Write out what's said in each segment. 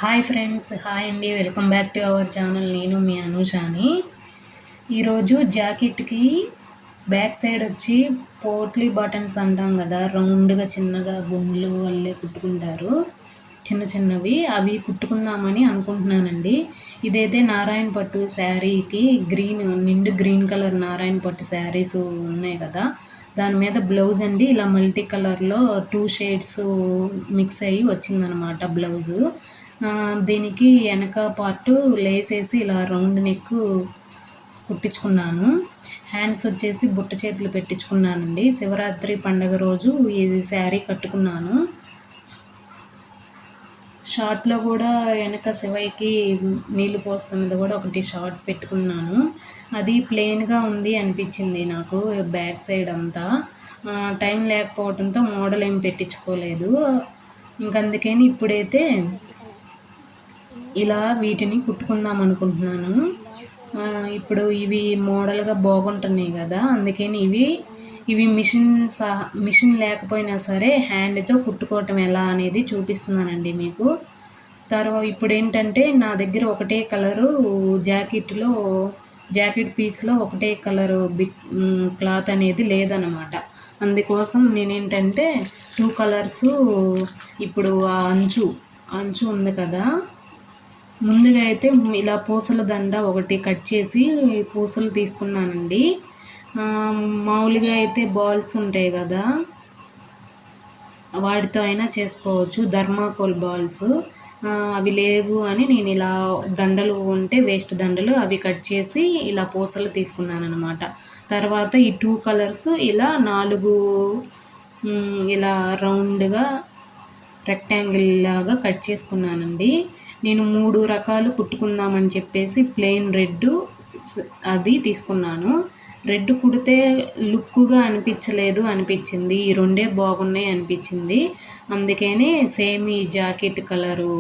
Hi friends, hi అండి. Welcome back to our channel. నేను మీ అనూషాని. ఈరోజు జాకెట్కి బ్యాక్ సైడ్ వచ్చి పోట్లీ బటన్స్ అంటాం కదా, రౌండ్గా చిన్నగా గుండ్లు వల్లే కుట్టుకుంటారు, చిన్న చిన్నవి. అవి కుట్టుకుందామని అనుకుంటున్నానండి. ఇదైతే నారాయణ పట్టు శారీకి నిండు గ్రీన్ కలర్ నారాయణ పట్టు శారీస్ ఉన్నాయి కదా, దాని మీద బ్లౌజ్ అండి. ఇలా మల్టీ కలర్లో 2 షేడ్స్ మిక్స్ అయ్యి వచ్చిందనమాట బ్లౌజు. దీనికి వెనక పార్టు లేసేసి ఇలా రౌండ్ నెక్ కుట్టించుకున్నాను. హ్యాండ్స్ వచ్చేసి బుట్ట చేతులు పెట్టించుకున్నానండి. శివరాత్రి పండగ రోజు ఈ శారీ కట్టుకున్నాను. షార్ట్లో కూడా వెనక శివయ్యకి నీళ్ళు పోస్తున్నది కూడా ఒకటి షార్ట్ పెట్టుకున్నాను. అది ప్లెయిన్గా ఉంది అనిపించింది నాకు బ్యాక్ సైడ్ అంతా. టైం లేకపోవడంతో మోడల్ ఏం పెట్టించుకోలేదు. ఇంకందుకని ఇప్పుడైతే ఇలా వీటిని కుట్టుకుందాం అనుకుంటున్నాను. ఇప్పుడు ఇవి మోడల్గా బాగుంటున్నాయి కదా, అందుకని ఇవి మిషన్ లేకపోయినా సరే హ్యాండ్తో కుట్టుకోవటం ఎలా అనేది చూపిస్తున్నానండి మీకు. ఇప్పుడు ఏంటంటే నా దగ్గర ఒకటే కలరు జాకెట్ పీస్లో ఒకటే కలరు క్లాత్ అనేది లేదనమాట. అందుకోసం నేనేంటంటే 2 కలర్స్, ఇప్పుడు ఆ అంచు ఉంది కదా, ముందుగా అయితే ఇలా పూసల దండ ఒకటి కట్ చేసి పూసలు తీసుకున్నానండి. మామూలుగా అయితే బాల్స్ ఉంటాయి కదా, వాటితో అయినా చేసుకోవచ్చు, థర్మాకోల్ బాల్స్. అవి లేవు అని నేను ఇలా దండలు ఉంటే వేస్ట్ దండలు అవి కట్ చేసి ఇలా పూసలు తీసుకున్నాను అనమాట. తర్వాత ఈ 2 కలర్స్ ఇలా 4 ఇలా రౌండ్గా రెక్టాంగిల్ లాగా కట్ చేసుకున్నానండి. నేను 3 రకాలు కుట్టుకుందామని చెప్పేసి ప్లెయిన్ రెడ్ అది తీసుకున్నాను. రెడ్ కుడితే లుక్గా అనిపించింది. ఈ రెండే బాగున్నాయి అనిపించింది. అందుకనే సేమ్ ఈ జాకెట్ కలరు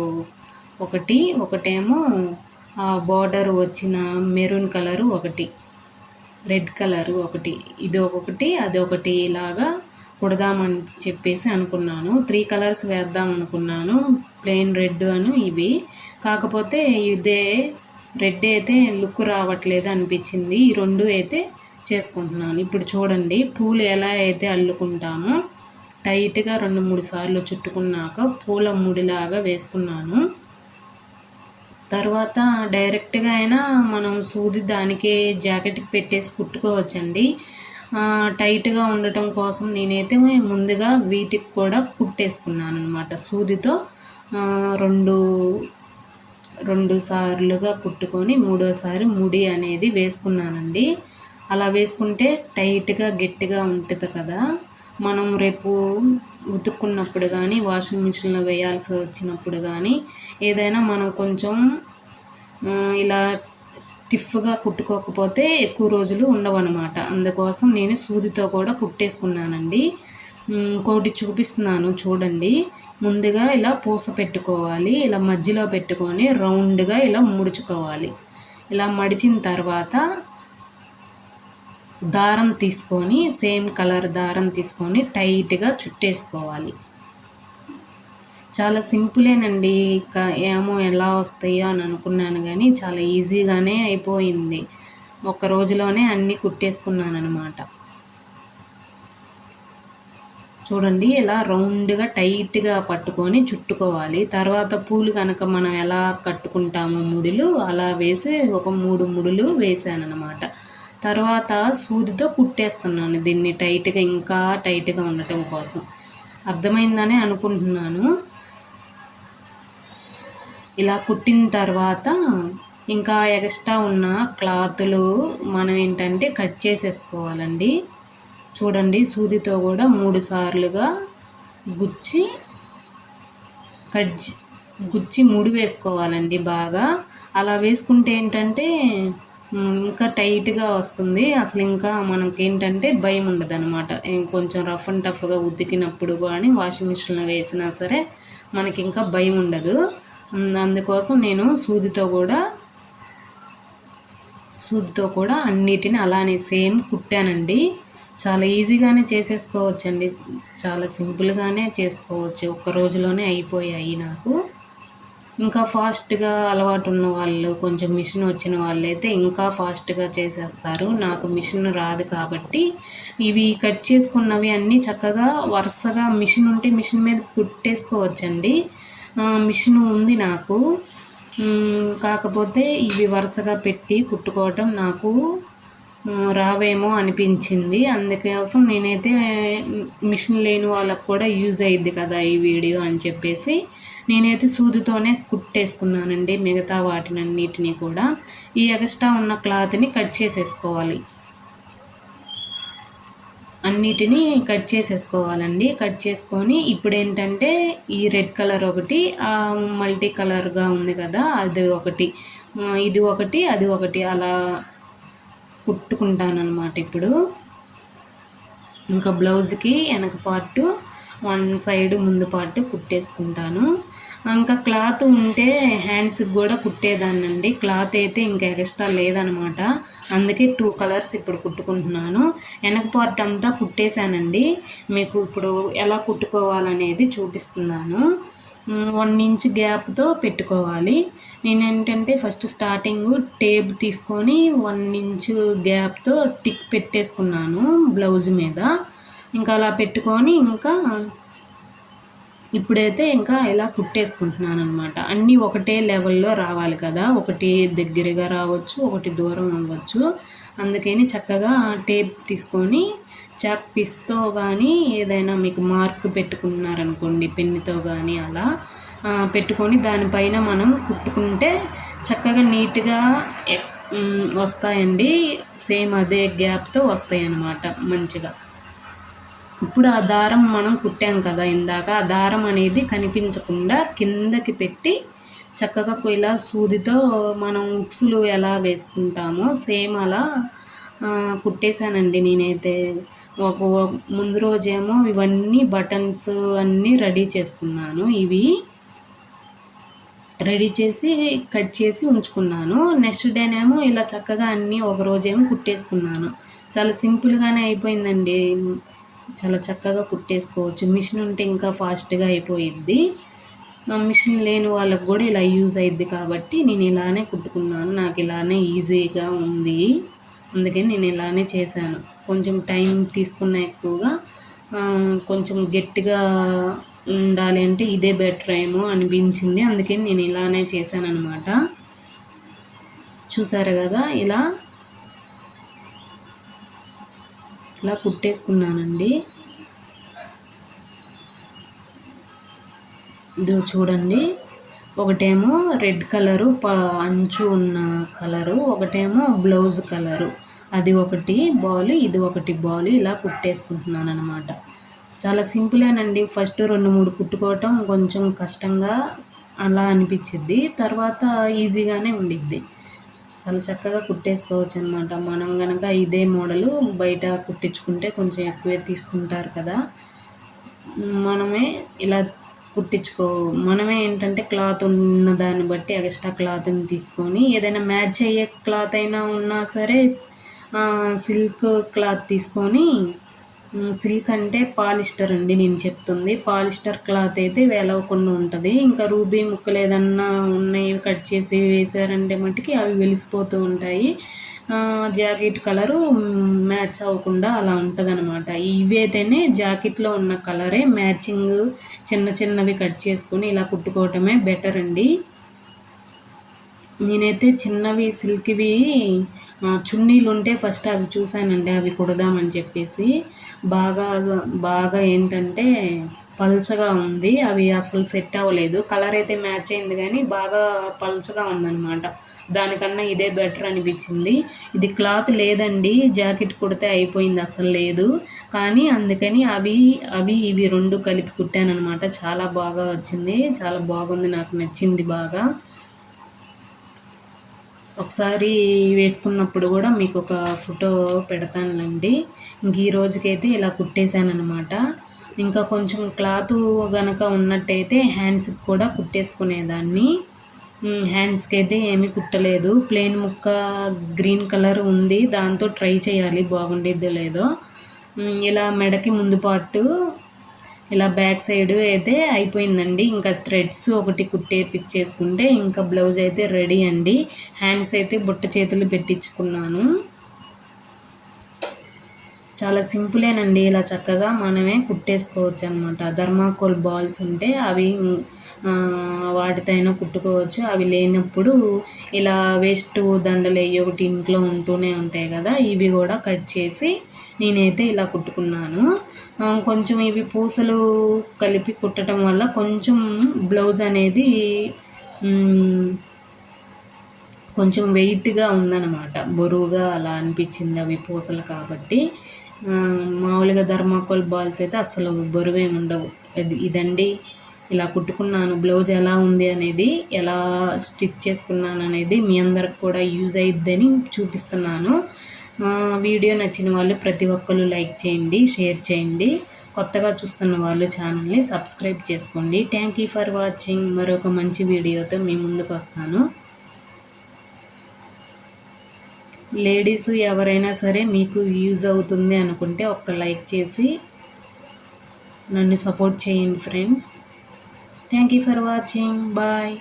ఒకటేమో ఆ బార్డర్ వచ్చిన మెరూన్ కలరు ఒకటి, రెడ్ కలరు ఒకటి, ఇదొకటి అదొకటి లాగా కుడదామని చెప్పేసి అనుకున్నాను. 3 కలర్స్ వేద్దాం అనుకున్నాను, ప్లెయిన్ రెడ్ అని ఇవి. కాకపోతే రెడ్ అయితే లుక్ రావట్లేదు అనిపించింది. ఈ 2 అయితే చేసుకుంటున్నాను. ఇప్పుడు చూడండి, పూలు ఎలా అయితే అల్లుకుంటామో టైట్గా 2-3 సార్లు చుట్టుకున్నాక పూల ముడిలాగా వేసుకున్నాను. తర్వాత డైరెక్ట్గా అయినా మనం సూది దానికే జాకెట్కి పెట్టేసి కుట్టుకోవచ్చండి. టైట్గా ఉండటం కోసం నేనైతే ముందుగా వీటికి కూడా కుట్టేసుకున్నాను అనమాట. సూదితో 2 సార్లుగా కుట్టుకొని మూడోసారి ముడి అనేది వేసుకున్నానండి. అలా వేసుకుంటే టైట్గా గట్టిగా ఉంటుంది కదా, మనం రేపు ఉతుక్కున్నప్పుడు కానీ వాషింగ్ మిషన్లో వేయాల్సి వచ్చినప్పుడు కానీ ఏదైనా మనం కొంచెం ఇలా స్టిఫ్గా కుట్టుకోకపోతే ఎక్కువ రోజులు ఉండవన్నమాట. అందుకోసం నేను సూదితో కూడా కుట్టేసుకున్నానండి. ఇంకోటి చూపిస్తున్నాను చూడండి. ముందుగా ఇలా పూస పెట్టుకోవాలి, ఇలా మధ్యలో పెట్టుకొని రౌండ్గా ఇలా ముడుచుకోవాలి. ఇలా మడిచిన తర్వాత దారం తీసుకొని సేమ్ కలర్ దారం తీసుకొని టైట్గా చుట్టేసుకోవాలి. చాలా సింపులేనండి. ఏమో ఎలా వస్తాయో అని అనుకున్నాను కానీ చాలా ఈజీగానే అయిపోయింది. ఒక రోజులోనే అన్నీ కుట్టేసుకున్నాను అనమాట. చూడండి, ఇలా రౌండ్గా టైట్గా పట్టుకొని చుట్టుకోవాలి. తర్వాత పూలు కనుక మనం ఎలా కట్టుకుంటామో ముడులు అలా వేసి ఒక 3 ముడులు వేసాను అనమాట. తర్వాత సూదితో కుట్టేస్తున్నాను దీన్ని టైట్గా, ఇంకా టైట్గా ఉండటం కోసం. అర్థమైందని అనుకుంటున్నాను. ఇలా కుట్టిన తర్వాత ఇంకా ఎక్స్ట్రా ఉన్న క్లాతులు మనం ఏంటంటే కట్ చేసేసుకోవాలండి. చూడండి, సూదితో కూడా 3 సార్లుగా గుచ్చి ముడి వేసుకోవాలండి బాగా. అలా వేసుకుంటే ఏంటంటే ఇంకా టైట్గా వస్తుంది. అసలు ఇంకా మనకేంటంటే భయం ఉండదు అనమాట. కొంచెం రఫ్ అండ్ టఫ్గా ఉతికినప్పుడు కానీ వాషింగ్ మిషన్లో వేసినా సరే మనకి ఇంకా భయం ఉండదు. అందుకోసం నేను సూదితో కూడా అన్నిటిని అలానే సేమ్ కుట్టానండి. చాలా ఈజీగానే చేసేసుకోవచ్చండి, చాలా సింపుల్గానే చేసుకోవచ్చు. ఒక్క రోజులోనే అయిపోయాయి నాకు. ఇంకా ఫాస్ట్గా అలవాటు ఉన్న వాళ్ళు, కొంచెం మిషన్ వచ్చిన వాళ్ళైతే ఇంకా ఫాస్ట్గా చేసేస్తారు. నాకు మిషన్ రాదు కాబట్టి ఇవి కట్ చేసుకున్నవి అన్నీ చక్కగా వరుసగా మిషన్ ఉంటే మిషన్ మీద కుట్టేసుకోవచ్చండి. మిషన్ ఉంది నాకు, కాకపోతే ఇవి వరుసగా పెట్టి కుట్టుకోవటం నాకు రావేమో అనిపించింది. అందుకోసం నేనైతే మిషన్ లేని వాళ్ళకు కూడా యూజ్ అయ్యిద్ది కదా ఈ వీడియో అని చెప్పేసి నేనైతే సూదితోనే కుట్టేసుకున్నానండి మిగతా వాటినన్నిటినీ కూడా. ఈ ఎక్స్ట్రా ఉన్న క్లాత్ని కట్ చేసేసుకోవాలి, అన్నిటినీ కట్ చేసేసుకోవాలండి. కట్ చేసుకొని ఇప్పుడు ఏంటంటే ఈ రెడ్ కలర్ ఒకటి, మల్టీ కలర్గా ఉంది కదా అది ఒకటి, ఇది ఒకటి, అది ఒకటి అలా కుట్టుకుంటానన్నమాట. ఇప్పుడు ఇంకా బ్లౌజ్కి వెనక పార్టు, వన్ సైడ్ ముందు పార్ట్ కుట్టేసుకుంటాను. ఇంకా క్లాత్ ఉంటే హ్యాండ్స్కి కూడా కుట్టేదాన్నండి. క్లాత్ అయితే ఇంకా ఎక్స్ట్రా లేదనమాట, అందుకే 2 కలర్స్ ఇప్పుడు కుట్టుకుంటున్నాను. వెనక పార్ట్ అంతా కుట్టేశానండి. మీకు ఇప్పుడు ఎలా కుట్టుకోవాలనేది చూపిస్తున్నాను. 1 ఇంచ్ గ్యాప్తో పెట్టుకోవాలి. నేనేంటంటే ఫస్ట్ స్టార్టింగ్ టేప్ తీసుకొని 1 ఇంచ్ గ్యాప్తో టిక్ పెట్టేసుకున్నాను బ్లౌజ్ మీద. ఇంకా అలా పెట్టుకొని ఇంకా ఇప్పుడైతే ఇంకా ఇలా కుట్టేసుకుంటున్నాను అనమాట. అన్నీ ఒకటే లెవెల్లో రావాలి కదా, ఒకటి దగ్గరగా రావచ్చు, ఒకటి దూరం అవ్వచ్చు. అందుకని చక్కగా టేప్ తీసుకొని చాక్ పీస్తో కానీ ఏదైనా మీకు మార్క్ పెట్టుకున్నారనుకోండి పెన్నుతో కానీ అలా పెట్టుకొని దానిపైన మనం కుట్టుకుంటే చక్కగా నీట్గా వస్తాయండి. సేమ్ అదే గ్యాప్తో వస్తాయి అన్నమాట మంచిగా. ఇప్పుడు ఆ దారం మనం కుట్టాం కదా ఇందాక, ఆ దారం అనేది కనిపించకుండా కిందకి పెట్టి చక్కగా ఇలా సూదితో మనం ఉక్సులు ఎలా వేసుకుంటామో సేమ్ అలా కుట్టేశానండి నేనైతే. ఒక ముందు రోజేమో ఇవన్నీ బటన్స్ అన్నీ రెడీ చేసుకున్నాను. ఇవి రెడీ చేసి కట్ చేసి ఉంచుకున్నాను. నెక్స్ట్ డేనేమో ఇలా చక్కగా అన్నీ ఒక రోజేమో కుట్టేసుకున్నాను. చాలా సింపుల్గానే అయిపోయిందండి, చాలా చక్కగా కుట్టేసుకోవచ్చు. మిషన్ ఉంటే ఇంకా ఫాస్ట్గా అయిపోయిద్ది. మిషన్ లేని వాళ్ళకు కూడా ఇలా యూజ్ అయ్యిద్ది కాబట్టి నేను ఇలానే కుట్టుకున్నాను. నాకు ఇలానే ఈజీగా ఉంది, అందుకని నేను ఇలానే చేశాను. కొంచెం టైం తీసుకున్న ఎక్కువగా, కొంచెం గట్టిగా ఉండాలి అంటే ఇదే బెటర్ ఏమో అనిపించింది, అందుకని నేను ఇలానే చేశాను అనమాట. చూసారు కదా, ఇలా కుట్టేసుకున్నానండి. ఇది చూడండి, ఒకటేమో రెడ్ కలరు అంచు ఉన్న కలరు, ఒకటేమో బ్లౌజ్ కలరు, అది ఒకటి బాల్, ఇది ఒకటి బాల్, ఇలా కుట్టేసుకుంటున్నాను అనమాట. చాలా సింపులేనండి. ఫస్ట్ 2-3 కుట్టుకోవటం కొంచెం కష్టంగా అలా అనిపించిద్ది, తర్వాత ఈజీగానే ఉండిద్ది. చాలా చక్కగా కుట్టేసుకోవచ్చు అనమాట. మనం కనుక ఇదే మోడలు బయట కుట్టించుకుంటే కొంచెం ఎక్కువే తీసుకుంటారు కదా, మనమే ఇలా మనమే ఏంటంటే క్లాత్ ఉన్న దాన్ని బట్టి ఎక్స్ట్రా క్లాత్ని తీసుకొని ఏదైనా మ్యాచ్ అయ్యే క్లాత్ అయినా ఉన్నా సరే సిల్క్ క్లాత్ తీసుకొని, సిల్క్ అంటే పాలిస్టర్ అండి నేను చెప్తుంది, పాలిస్టర్ క్లాత్ అయితే వేలవకుండా ఉంటుంది. ఇంకా రూబీ ముక్కలు ఏదన్నా ఉన్నాయి కట్ చేసి వేసారంటే మట్టుకి అవి వెలిసిపోతూ ఉంటాయి. జాకెట్ కలరు మ్యాచ్ అవ్వకుండా అలా ఉంటుంది అనమాట. ఇవైతేనే జాకెట్లో ఉన్న కలరే మ్యాచింగ్, చిన్నవి కట్ చేసుకొని ఇలా కుట్టుకోవటమే బెటర్ అండి. నేనైతే చిన్నవి సిల్క్వి చున్నీలు ఉంటే ఫస్ట్ అవి చూశానండి, అవి కుడదామని చెప్పేసి. బాగా ఏంటంటే పల్చగా ఉంది, అవి అసలు సెట్ అవ్వలేదు. కలర్ అయితే మ్యాచ్ అయింది కానీ బాగా పల్చగా ఉందన్నమాట. దానికన్నా ఇదే బెటర్ అనిపించింది. ఇది క్లాత్ లేదండి, జాకెట్ కుడితే అయిపోయింది, అసలు లేదు. కానీ అందుకని ఇవి 2 కలిపి కుట్టానమాట. చాలా బాగా వచ్చింది, చాలా బాగుంది, నాకు నచ్చింది బాగా. ఒకసారి వేసుకున్నప్పుడు కూడా మీకు ఒక ఫోటో పెడతానులేండి. ఇంక ఈ రోజుకైతే ఇలా కుట్టేశానమాట. ఇంకా కొంచెం క్లాత్ కనుక ఉన్నట్టయితే హ్యాండ్స్కి కూడా కుట్టేసుకునేదాన్ని. హ్యాండ్స్కి అయితే ఏమీ కుట్టలేదు. ప్లెయిన్ ముక్క గ్రీన్ కలర్ ఉంది, దాంతో ట్రై చేయాలి బాగుండిద్దో లేదో. ఇలా మెడకి ముందు పార్టు ఇలా బ్యాక్ సైడ్ అయితే అయిపోయిందండి. ఇంకా థ్రెడ్స్ ఒకటి కుట్టేపిచ్చేసుకుంటే ఇంకా బ్లౌజ్ అయితే రెడీ అండి. హ్యాండ్స్ అయితే బుట్ట చేతులు పెట్టించుకున్నాను. చాలా సింపులేనండి. ఇలా చక్కగా మనమే కుట్టేసుకోవచ్చు అనమాట. థర్మాకోల్ బాల్స్ ఉంటే అవి వాటితో అయినా కుట్టుకోవచ్చు. అవి లేనప్పుడు ఇలా వేస్ట్ దండలు ఒకటి ఇంట్లో ఉంటూనే ఉంటాయి కదా, ఇవి కూడా కట్ చేసి నేనైతే ఇలా కుట్టుకున్నాను. కొంచెం ఇవి పూసలు కలిపి కుట్టడం వల్ల కొంచెం బ్లౌజ్ అనేది కొంచెం వెయిట్గా ఉందన్నమాట, బరువుగా అలా అనిపించింది అవి పూసలు కాబట్టి. మామూలుగా థర్మాకోల్ బాల్స్ అయితే అస్సలు బరువేమి ఉండవు. ఇదండి ఇలా కుట్టుకున్నాను. బ్లౌజ్ ఎలా ఉంది అనేది, ఎలా స్టిచ్ చేసుకున్నాను అనేది మీ అందరికి కూడా యూజ్ అయిద్దని చూపిస్తున్నాను. వీడియో నచ్చిన వాళ్ళు ప్రతి ఒక్కరు లైక్ చేయండి, షేర్ చేయండి. కొత్తగా చూస్తున్న వాళ్ళు ఛానల్ని సబ్స్క్రైబ్ చేసుకోండి. Thank you for watching. మరొక మంచి వీడియోతో మీ ముందుకు వస్తాను. లేడీస్ ఎవరైనా సరే మీకు యూజ్ అవుతుంది అనుకుంటే ఒక్క లైక్ చేసి నన్ను సపోర్ట్ చేయండి friends. Thank you for watching. Bye.